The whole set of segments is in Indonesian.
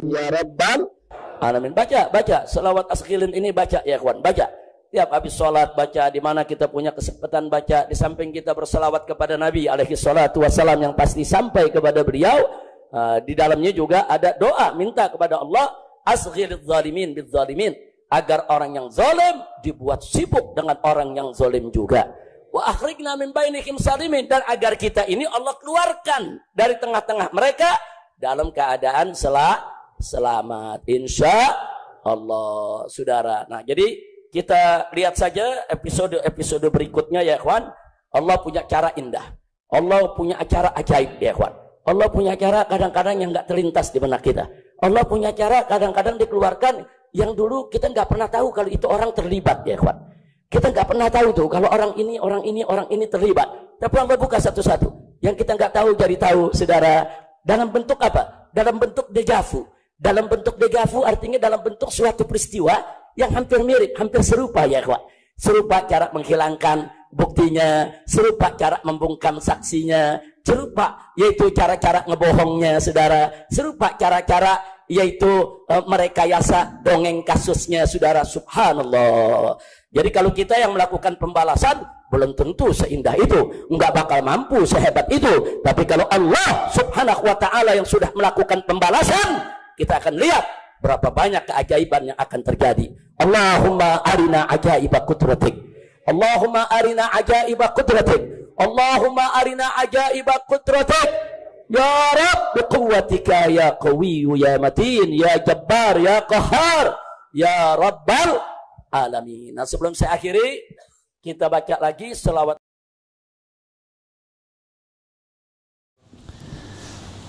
ya Rabbal alamin. Baca selawat asqilin ini, baca ya kawan, baca. Tiap habis sholat baca, di mana kita punya kesempatan baca, di samping kita berselawat kepada Nabi alaihi salatu wassalam yang pasti sampai kepada beliau, di dalamnya juga ada doa minta kepada Allah, asghiriz zalimin biz zalimin, agar orang yang zalim dibuat sibuk dengan orang yang zalim juga. Wa akhrijna min bainihim salimin, dan agar kita ini Allah keluarkan dari tengah-tengah mereka dalam keadaan selamat, insya Allah, saudara. Nah, jadi kita lihat saja episode berikutnya ya kawan. Allah punya cara indah, Allah punya acara ajaib ya kawan. Allah punya cara kadang-kadang yang nggak terlintas di benak kita. Allah punya cara kadang-kadang dikeluarkan yang dulu kita nggak pernah tahu kalau itu orang terlibat ya kawan. Kita nggak pernah tahu tuh kalau orang ini terlibat. Tapi Allah buka satu-satu. Yang kita nggak tahu jadi tahu, saudara. Dalam bentuk apa? Dalam bentuk dejavu. Dalam bentuk dejavu artinya dalam bentuk suatu peristiwa yang hampir mirip, hampir serupa ya kawan. Serupa cara menghilangkan buktinya, serupa cara membungkam saksinya, serupa yaitu cara-cara ngebohongnya, saudara. Serupa cara-cara yaitu merekayasa dongeng kasusnya, saudara. Subhanallah. Jadi kalau kita yang melakukan pembalasan belum tentu seindah itu, nggak bakal mampu sehebat itu. Tapi kalau Allah subhanahu wa ta'ala yang sudah melakukan pembalasan, kita akan lihat berapa banyak keajaiban yang akan terjadi. Allahumma arina ajaiba kudratik, Allahumma arina ajaiba kudratik, Allahumma arina ajaiba kudratik, ya Rabb biquwwatika ya qawiyyu ya matin ya jabbar ya qahhar ya rabbal alamin. Nah, sebelum saya akhiri, kita baca lagi selawat.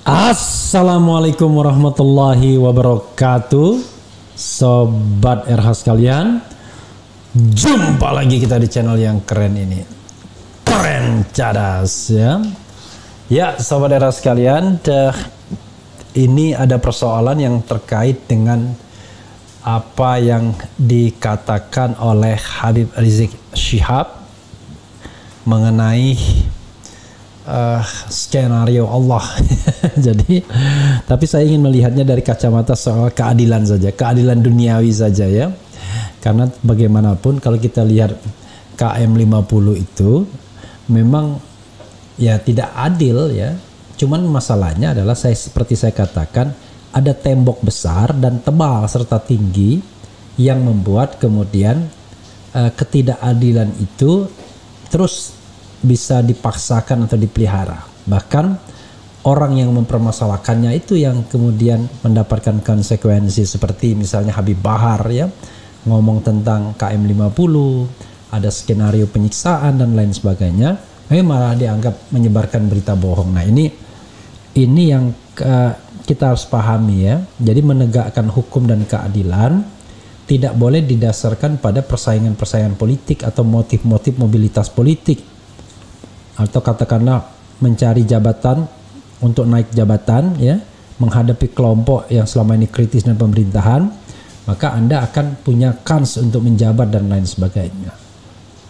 Assalamualaikum warahmatullahi wabarakatuh, Sobat RH sekalian. Jumpa lagi kita di channel yang keren ini, keren cadas ya. Ya, Sobat RH sekalian, ini ada persoalan yang terkait dengan apa yang dikatakan oleh Habib Rizik Syihab mengenai skenario Allah. Jadi, tapi saya ingin melihatnya dari kacamata soal keadilan saja, keadilan duniawi saja ya. Karena bagaimanapun kalau kita lihat KM 50 itu memang ya tidak adil ya. Cuman masalahnya adalah seperti saya katakan, ada tembok besar dan tebal serta tinggi yang membuat kemudian ketidakadilan itu terus bisa dipaksakan atau dipelihara. Bahkan orang yang mempermasalahkannya itu yang kemudian mendapatkan konsekuensi, seperti misalnya Habib Bahar ya, ngomong tentang KM 50, ada skenario penyiksaan dan lain sebagainya, malah dianggap menyebarkan berita bohong. Nah, ini yang kita harus pahami ya. Jadi menegakkan hukum dan keadilan tidak boleh didasarkan pada persaingan-persaingan politik atau motif-motif mobilitas politik, atau katakanlah mencari jabatan untuk naik jabatan ya, menghadapi kelompok yang selama ini kritis dan pemerintahan, maka Anda akan punya kans untuk menjabat dan lain sebagainya.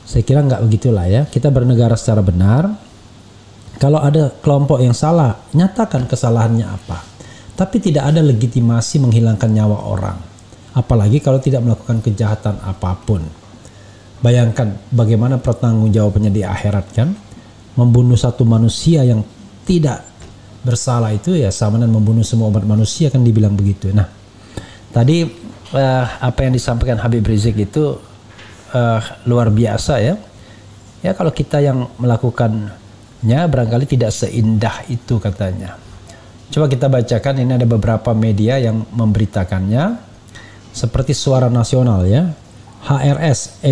Saya kira nggak begitulah ya. Kita bernegara secara benar. Kalau ada kelompok yang salah, nyatakan kesalahannya apa. Tapi tidak ada legitimasi menghilangkan nyawa orang. Apalagi kalau tidak melakukan kejahatan apapun. Bayangkan bagaimana pertanggungjawabannya di akhirat kan. Membunuh satu manusia yang tidak bersalah itu ya sama dengan membunuh semua umat manusia, kan dibilang begitu. Nah, tadi apa yang disampaikan Habib Rizik itu luar biasa ya. Ya, kalau kita yang melakukannya barangkali tidak seindah itu katanya. Coba kita bacakan, ini ada beberapa media yang memberitakannya, seperti Suara Nasional ya. HRS,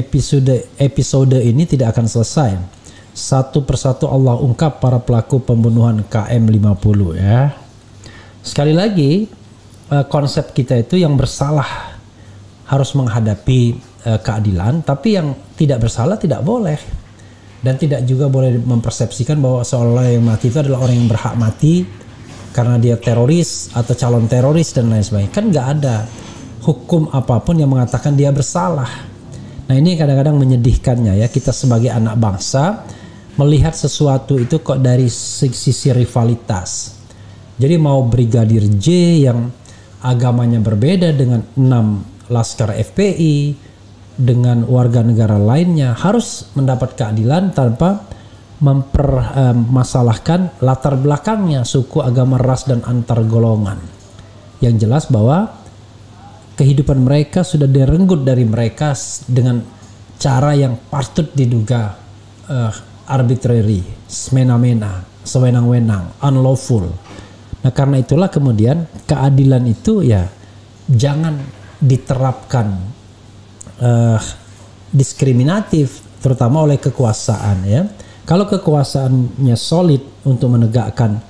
episode ini tidak akan selesai. Satu persatu Allah ungkap para pelaku pembunuhan KM 50 ya. Sekali lagi, konsep kita itu yang bersalah harus menghadapi keadilan, tapi yang tidak bersalah tidak boleh. Dan tidak juga boleh mempersepsikan bahwa seolah-olah yang mati itu adalah orang yang berhak mati karena dia teroris atau calon teroris dan lain sebagainya. Kan nggak ada hukum apapun yang mengatakan dia bersalah. Nah, ini kadang-kadang menyedihkannya ya, kita sebagai anak bangsa melihat sesuatu itu kok dari sisi rivalitas. Jadi mau Brigadir J yang agamanya berbeda dengan 6 laskar FPI, dengan warga negara lainnya, harus mendapat keadilan tanpa mempermasalahkan latar belakangnya, suku, agama, ras, dan antar golongan. Yang jelas bahwa kehidupan mereka sudah direnggut dari mereka dengan cara yang patut diduga arbitrary, semena-mena, sewenang-wenang, unlawful. Nah, karena itulah kemudian keadilan itu ya jangan diterapkan diskriminatif, terutama oleh kekuasaan ya. Kalau kekuasaannya solid untuk menegakkan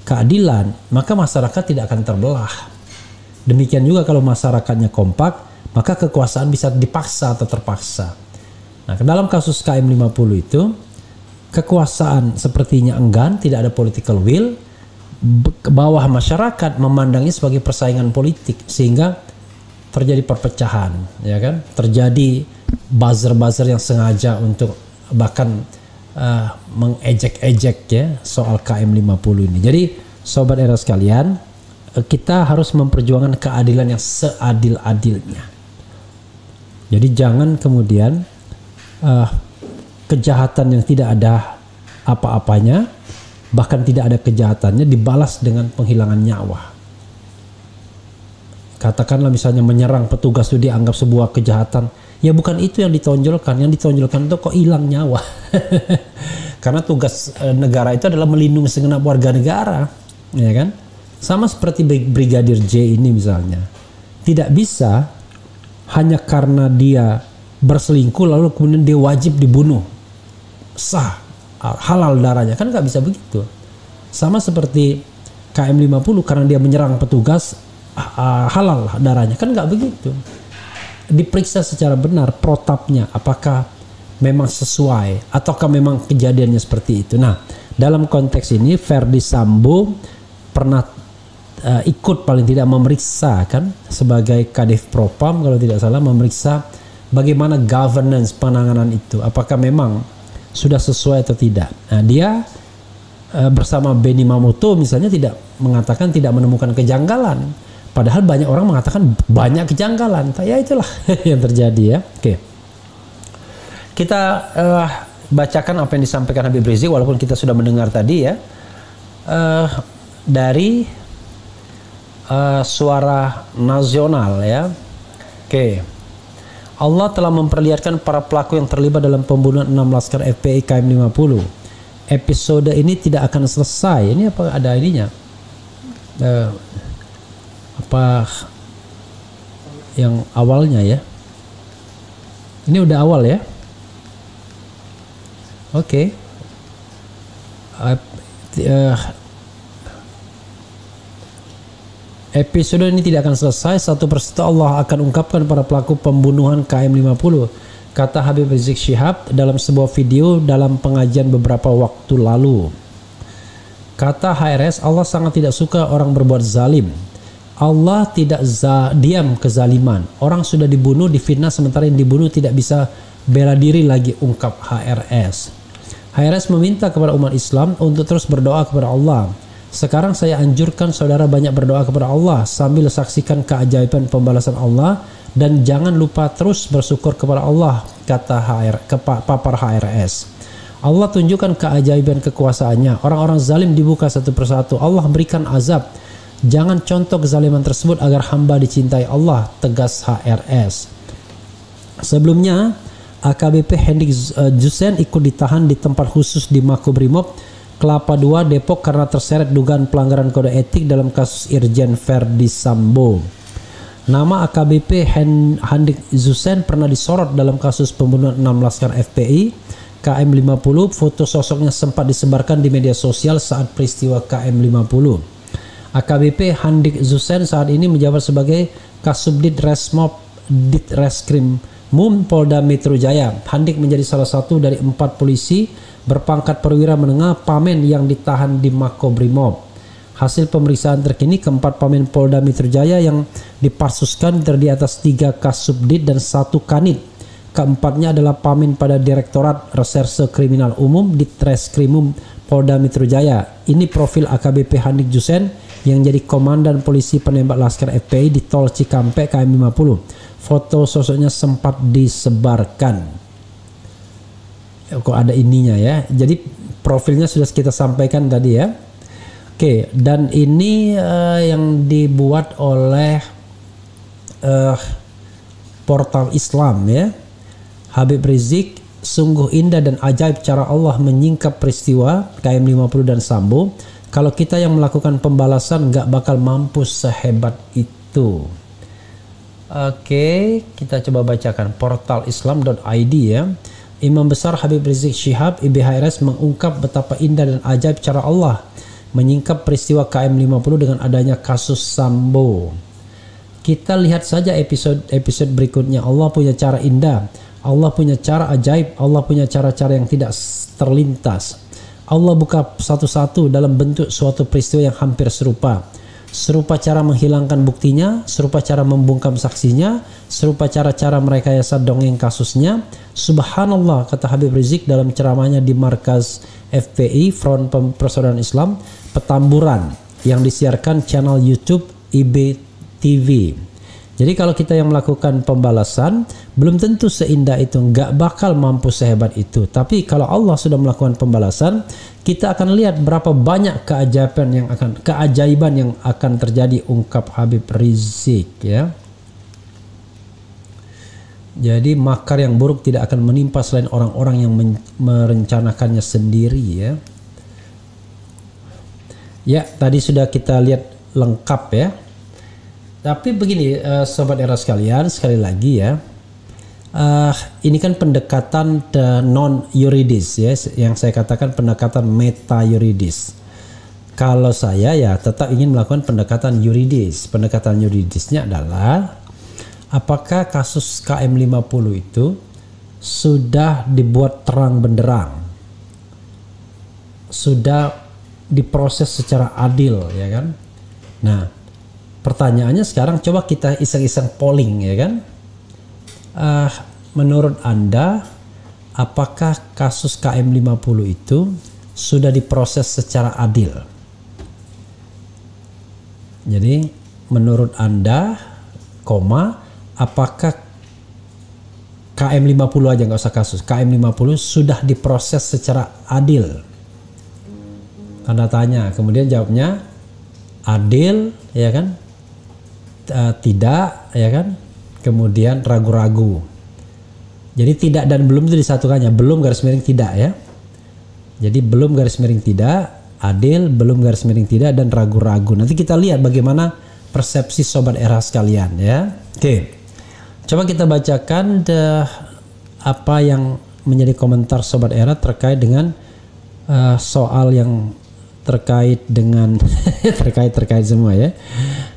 keadilan, maka masyarakat tidak akan terbelah. Demikian juga kalau masyarakatnya kompak, maka kekuasaan bisa dipaksa atau terpaksa. Nah, dalam kasus KM50 itu, kekuasaan sepertinya enggan, tidak ada political will, bawah masyarakat memandangnya sebagai persaingan politik, sehingga terjadi perpecahan, ya kan? Terjadi buzzer-buzzer yang sengaja untuk bahkan mengejek-ejek ya soal KM50 ini. Jadi sobat era sekalian, kita harus memperjuangkan keadilan yang seadil-adilnya. Jadi jangan kemudian kejahatan yang tidak ada apa-apanya, bahkan tidak ada kejahatannya, dibalas dengan penghilangan nyawa. Katakanlah misalnya menyerang petugas itu dianggap sebuah kejahatan. Ya bukan itu yang ditonjolkan. Yang ditonjolkan itu kok hilang nyawa. Karena tugas negara itu adalah melindungi segenap warga negara, ya kan? Sama seperti Brigadir J ini misalnya. Tidak bisa hanya karena dia berselingkuh lalu kemudian dia wajib dibunuh. Sah, halal darahnya, kan nggak bisa begitu. Sama seperti KM50, karena dia menyerang petugas, halal darahnya, kan nggak begitu. Diperiksa secara benar protapnya, apakah memang sesuai ataukah memang kejadiannya seperti itu. Nah, dalam konteks ini Verdi Sambo pernah ikut paling tidak memeriksa kan, sebagai Kadif Propam kalau tidak salah, memeriksa bagaimana governance penanganan itu, apakah memang sudah sesuai atau tidak. Nah, dia bersama Benny Mamoto misalnya tidak mengatakan tidak menemukan kejanggalan. Padahal banyak orang mengatakan banyak kejanggalan. Ya itulah yang terjadi ya. Oke. Kita bacakan apa yang disampaikan Habib Rizik, walaupun kita sudah mendengar tadi ya. Dari Suara Nasional ya. Oke. Allah telah memperlihatkan para pelaku yang terlibat dalam pembunuhan 6 laskar FPI KM50. Episode ini tidak akan selesai. Ini apa ada ininya? Apa yang awalnya ya? Ini udah awal ya? Oke. Episode ini tidak akan selesai, satu persatu Allah akan ungkapkan para pelaku pembunuhan KM50, kata Habib Rizik Syihab dalam sebuah video dalam pengajian beberapa waktu lalu. Kata HRS, Allah sangat tidak suka orang berbuat zalim. Allah tidak diam kezaliman. Orang sudah dibunuh, difitnah, sementara yang dibunuh tidak bisa bela diri lagi, ungkap HRS. HRS meminta kepada umat Islam untuk terus berdoa kepada Allah. Sekarang saya anjurkan saudara banyak berdoa kepada Allah sambil saksikan keajaiban pembalasan Allah, dan jangan lupa terus bersyukur kepada Allah, kata papar HRS. Allah tunjukkan keajaiban kekuasaannya. Orang-orang zalim dibuka satu persatu. Allah berikan azab. Jangan contoh kezaliman tersebut agar hamba dicintai Allah, tegas HRS. Sebelumnya, AKBP Hendik Zusen ikut ditahan di tempat khusus di Makobrimob Kelapa II Depok karena terseret dugaan pelanggaran kode etik dalam kasus Irjen Verdi Sambo. Nama AKBP Hendik Zusen pernah disorot dalam kasus pembunuhan 6 laskar FPI KM50. Foto sosoknya sempat disebarkan di media sosial saat peristiwa KM50. AKBP Hendik Zusen saat ini menjabat sebagai Kasubdit Resmob Ditreskrimum Polda Metro Jaya. Hendik menjadi salah satu dari 4 polisi berpangkat perwira menengah Pamen yang ditahan di Makobrimob. Hasil pemeriksaan terkini, keempat Pamen Polda Metro Jaya yang dipassuskan terdiri atas 3 Kasubdit dan 1 Kanit. Keempatnya adalah Pamen pada Direktorat Reserse Kriminal Umum Ditreskrimum Polda Metro Jaya. Ini profil AKBP Hanik Jusen yang jadi komandan polisi penembak Laskar FPI di Tol Cikampek KM 50. Foto sosoknya sempat disebarkan. Kok ada ininya ya. Jadi profilnya sudah kita sampaikan tadi ya. Oke, dan ini yang dibuat oleh portal Islam ya. Habib Rizik, sungguh indah dan ajaib cara Allah menyingkap peristiwa KM 50 dan Sambo. Kalau kita yang melakukan pembalasan nggak bakal mampu sehebat itu. Oke, kita coba bacakan portal islam.id ya. Imam Besar Habib Rizik Syihab IBHRS mengungkap betapa indah dan ajaib cara Allah menyingkap peristiwa KM 50 dengan adanya kasus Sambo. Kita lihat saja episode berikutnya. Allah punya cara indah, Allah punya cara ajaib, Allah punya cara-cara yang tidak terlintas. Allah buka satu-satu dalam bentuk suatu peristiwa yang hampir serupa. Serupa cara menghilangkan buktinya, serupa cara membungkam saksinya, serupa cara-cara merekayasa dongeng kasusnya. Subhanallah, kata Habib Rizik dalam ceramahnya di markas FPI Front Persaudaraan Islam Petamburan yang disiarkan channel YouTube IBTV. Jadi kalau kita yang melakukan pembalasan belum tentu seindah itu, nggak bakal mampu sehebat itu. Tapi kalau Allah sudah melakukan pembalasan, kita akan lihat berapa banyak keajaiban yang akan terjadi, ungkap Habib Rizik ya. Jadi makar yang buruk tidak akan menimpa selain orang-orang yang merencanakannya sendiri ya. Ya, tadi sudah kita lihat lengkap ya. Tapi begini sobat era sekalian, sekali lagi ya, ini kan pendekatan non yuridis ya, yang saya katakan pendekatan meta yuridis. Kalau saya ya tetap ingin melakukan pendekatan yuridis. Pendekatan yuridisnya adalah apakah kasus KM 50 itu sudah dibuat terang benderang, sudah diproses secara adil ya kan. Nah, pertanyaannya sekarang coba kita iseng-iseng polling ya kan. Menurut Anda, apakah kasus KM 50 itu sudah diproses secara adil? Jadi menurut Anda, apakah KM 50 aja, nggak usah kasus, KM 50 sudah diproses secara adil? Tanda tanya. Kemudian jawabnya adil ya kan, tidak ya kan, kemudian ragu-ragu. Jadi tidak dan belum itu disatukannya, belum garis miring tidak ya. Jadi belum garis miring tidak, adil, belum garis miring tidak, dan ragu-ragu. Nanti kita lihat bagaimana persepsi sobat era sekalian ya. Oke, coba kita bacakan apa yang menjadi komentar sobat era terkait dengan soal yang terkait dengan terkait semua ya,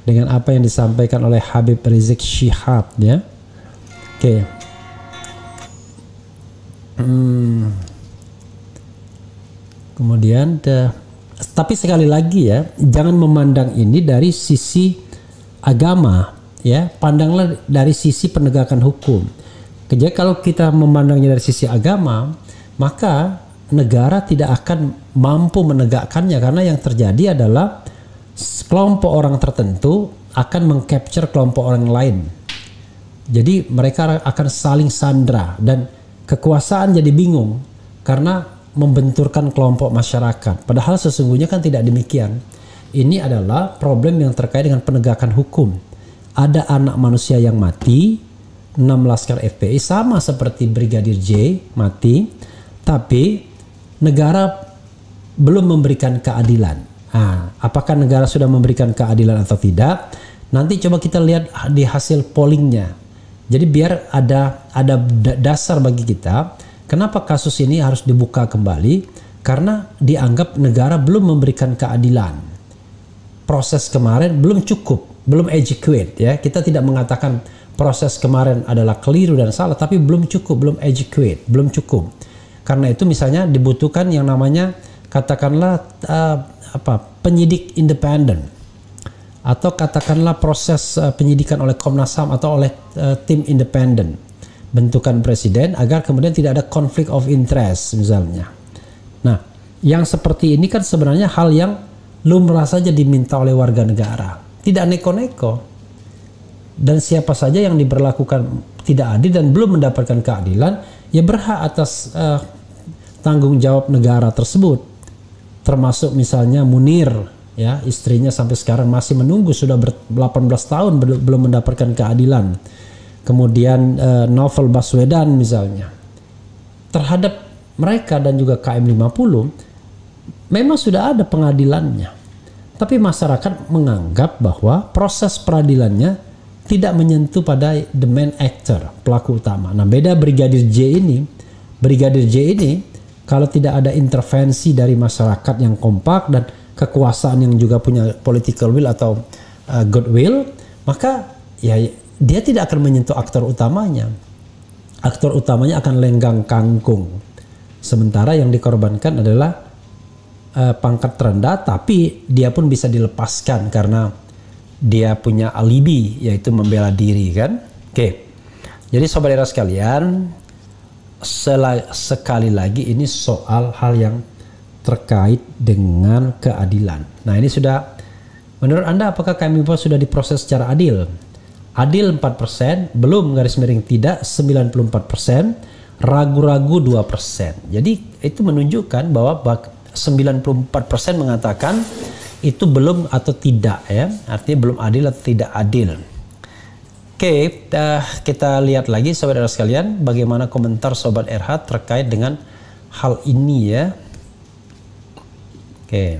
dengan apa yang disampaikan oleh Habib Rizik Syihab ya. Oke. Kemudian tapi sekali lagi ya, jangan memandang ini dari sisi agama ya, pandanglah dari sisi penegakan hukum. Jadi kalau kita memandangnya dari sisi agama, maka negara tidak akan mampu menegakkannya, karena yang terjadi adalah kelompok orang tertentu akan mengcapture kelompok orang lain. Jadi mereka akan saling sandra dan kekuasaan jadi bingung karena membenturkan kelompok masyarakat. Padahal sesungguhnya kan tidak demikian. Ini adalah problem yang terkait dengan penegakan hukum. Ada anak manusia yang mati, 6 laskar FPI sama seperti Brigadir J mati, tapi negara belum memberikan keadilan. Apakah negara sudah memberikan keadilan atau tidak? Nanti coba kita lihat di hasil pollingnya. Jadi biar ada dasar bagi kita kenapa kasus ini harus dibuka kembali, karena dianggap negara belum memberikan keadilan. Proses kemarin belum cukup, belum adequate ya. Kita tidak mengatakan proses kemarin adalah keliru dan salah, tapi belum cukup, belum adequate, belum cukup. Karena itu misalnya dibutuhkan yang namanya katakanlah penyidik independen, atau katakanlah proses penyidikan oleh Komnas HAM atau oleh tim independen bentukan presiden, agar kemudian tidak ada konflik of interest misalnya. Nah, Yang seperti ini kan sebenarnya hal yang lumrah saja diminta oleh warga negara. Tidak neko-neko. Dan siapa saja yang diberlakukan tidak adil dan belum mendapatkan keadilan, ya berhak atas tanggung jawab negara tersebut. Termasuk misalnya Munir, ya, istrinya sampai sekarang masih menunggu, sudah 18 tahun belum mendapatkan keadilan. Kemudian Novel Baswedan misalnya. Terhadap mereka dan juga KM 50 memang sudah ada pengadilannya. Tapi masyarakat menganggap bahwa proses peradilannya tidak menyentuh pada the main actor, pelaku utama. Nah, beda Brigadir J ini. Brigadir J ini kalau tidak ada intervensi dari masyarakat yang kompak dan kekuasaan yang juga punya political will atau goodwill, maka ya dia tidak akan menyentuh aktor utamanya. Aktor utamanya akan lenggang kangkung. Sementara yang dikorbankan adalah pangkat terendah, tapi dia pun bisa dilepaskan karena dia punya alibi, yaitu membela diri, kan? Oke. Jadi sobat era sekalian, sekali lagi ini soal hal yang terkait dengan keadilan. Nah, ini sudah, menurut Anda apakah KM 50 sudah diproses secara adil? Adil 4%, belum garis miring tidak 94%, ragu-ragu 2%. Jadi itu menunjukkan bahwa 94% mengatakan itu belum atau tidak, ya, artinya belum adil atau tidak adil. Oke, kita lihat lagi sobat RH sekalian bagaimana komentar sobat RH terkait dengan hal ini, ya. Oke,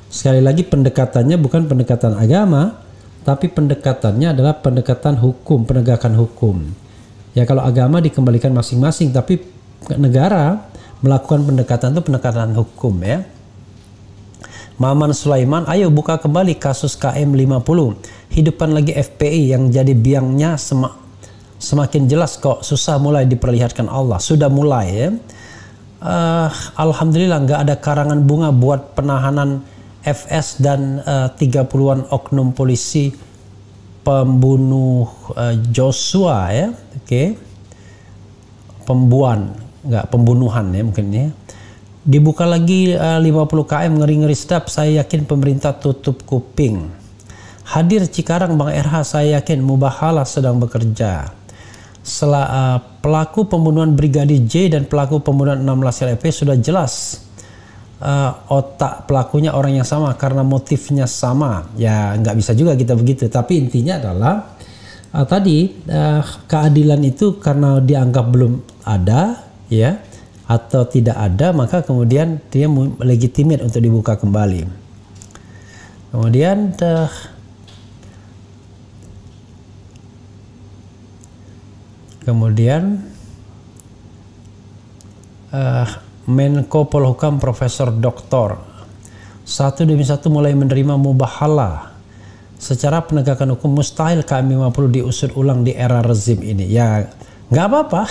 sekali lagi pendekatannya bukan pendekatan agama, tapi pendekatannya adalah pendekatan hukum, penegakan hukum. Ya, kalau agama dikembalikan masing-masing, tapi negara melakukan pendekatan itu pendekatan hukum, ya. Maman Sulaiman, ayo buka kembali kasus KM 50. Hidupkan lagi FPI yang jadi biangnya semakin jelas kok, susah mulai diperlihatkan Allah. Sudah mulai, ya. Alhamdulillah nggak ada karangan bunga buat penahanan FS dan 30-an oknum polisi pembunuh Joshua, ya. Oke. Pembunuhan, ya, mungkin, ya. Dibuka lagi 50 KM, ngeri-ngeri sedap. Saya yakin pemerintah tutup kuping. Hadir Cikarang Bang RH, saya yakin Mubahala sedang bekerja. Pelaku pembunuhan Brigadir J dan pelaku pembunuhan 16 LP sudah jelas. Otak pelakunya orang yang sama karena motifnya sama. Ya nggak bisa juga kita begitu. Tapi intinya adalah keadilan itu karena dianggap belum ada, ya, atau tidak ada, maka kemudian dia legitimate untuk dibuka kembali. Kemudian Menko Polhukam Profesor Doktor satu demi satu mulai menerima mubahala. Secara penegakan hukum mustahil KM 50 diusut ulang di era rezim ini. Ya nggak apa-apa.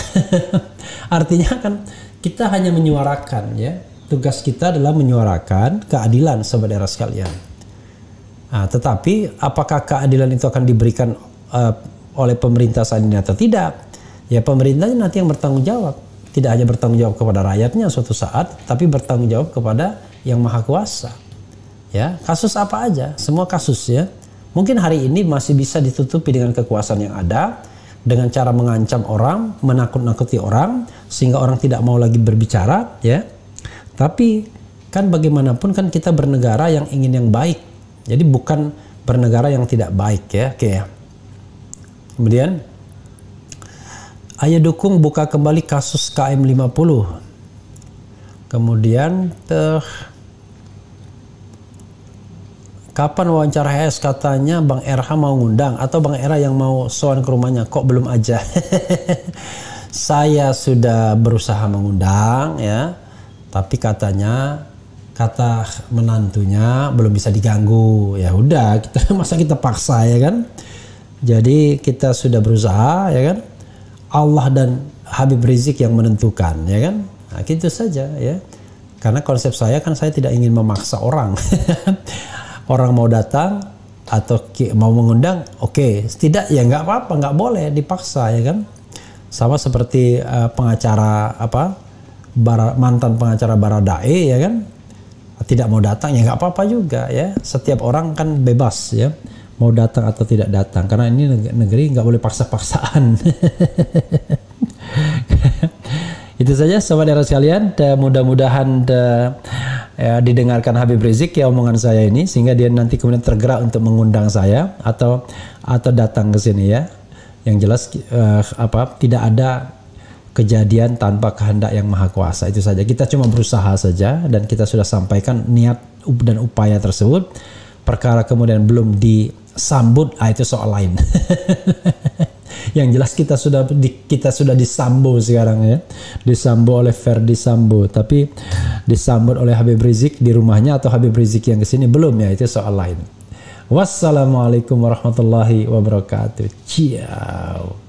Artinya kan kita hanya menyuarakan, ya. Tugas kita adalah menyuarakan keadilan saudara sekalian. Nah, tetapi apakah keadilan itu akan diberikan oleh pemerintah saat ini atau tidak? Ya pemerintahnya nanti yang bertanggung jawab. Tidak hanya bertanggung jawab kepada rakyatnya suatu saat, tapi bertanggung jawab kepada yang maha kuasa. Ya, kasus apa aja, semua kasus, ya. Mungkin hari ini masih bisa ditutupi dengan kekuasaan yang ada, dengan cara mengancam orang, menakut-nakuti orang, sehingga orang tidak mau lagi berbicara, ya. Tapi kan bagaimanapun kan kita bernegara yang ingin yang baik. Jadi bukan bernegara yang tidak baik, ya. Oke. Kemudian ayo dukung buka kembali kasus KM 50. Kemudian kapan wawancara HS, katanya Bang RH mau ngundang atau Bang RH yang mau sowan ke rumahnya, kok belum aja. Saya sudah berusaha mengundang, ya, tapi katanya kata menantunya belum bisa diganggu. Ya udah, masa kita paksa, ya kan? Jadi kita sudah berusaha, ya kan? Allah dan Habib Rizik yang menentukan, ya kan? Nah, gitu saja, ya. Karena konsep saya kan saya tidak ingin memaksa orang. Orang mau datang atau mau mengundang, oke. Tidak, ya nggak apa-apa, nggak boleh dipaksa, ya kan? Sama seperti pengacara mantan pengacara Baradae ya kan, tidak mau datang ya nggak apa-apa juga ya. Setiap orang kan bebas ya mau datang atau tidak datang, karena ini negeri nggak boleh paksa-paksaan. Itu saja sobat era sekalian, mudah-mudahan ya, didengarkan Habib Rizik ya omongan saya ini, sehingga dia nanti kemudian tergerak untuk mengundang saya atau datang ke sini ya. Yang jelas tidak ada kejadian tanpa kehendak yang maha kuasa. Itu saja, kita cuma berusaha saja, dan kita sudah sampaikan niat dan upaya tersebut. Perkara kemudian belum disambut, itu soal lain. Yang jelas kita sudah disambo sekarang ya, disambo oleh Ferdi Sambo, tapi disambut oleh Habib Rizik di rumahnya atau Habib Rizik yang kesini belum ya, itu soal lain. Wassalamualaikum warahmatullahi wabarakatuh. Ciao.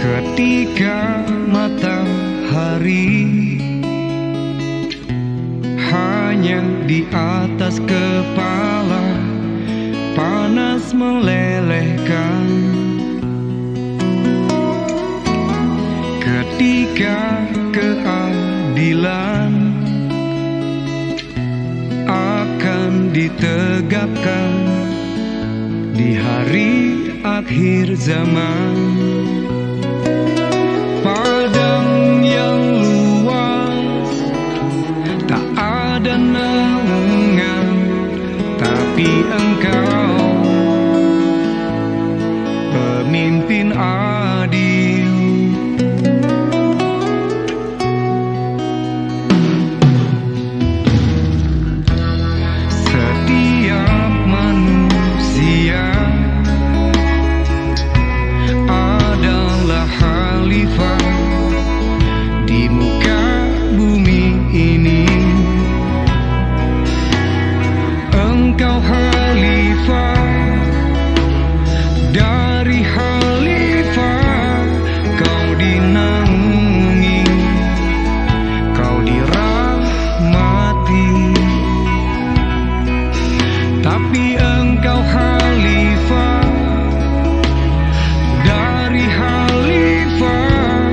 Ketika matahari hanya di atas kepala panas melelehkan, ketika keadilan akan ditegakkan di hari akhir zaman. Padang yang luas tak ada naungan, tapi engkau pemimpin adil. Setiap manusia adalah khalifah di muka bumi ini. Engkau khalifah, dari khalifah kau dinaungi, kau dirahmati. Tapi engkau khalifah, dari khalifah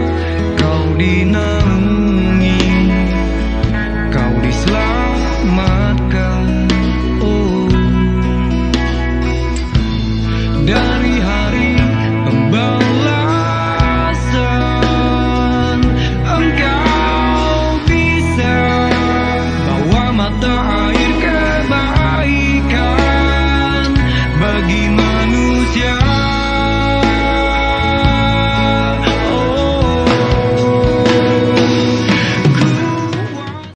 kau dinaungi, kau diselamatkan. Oh, dari hari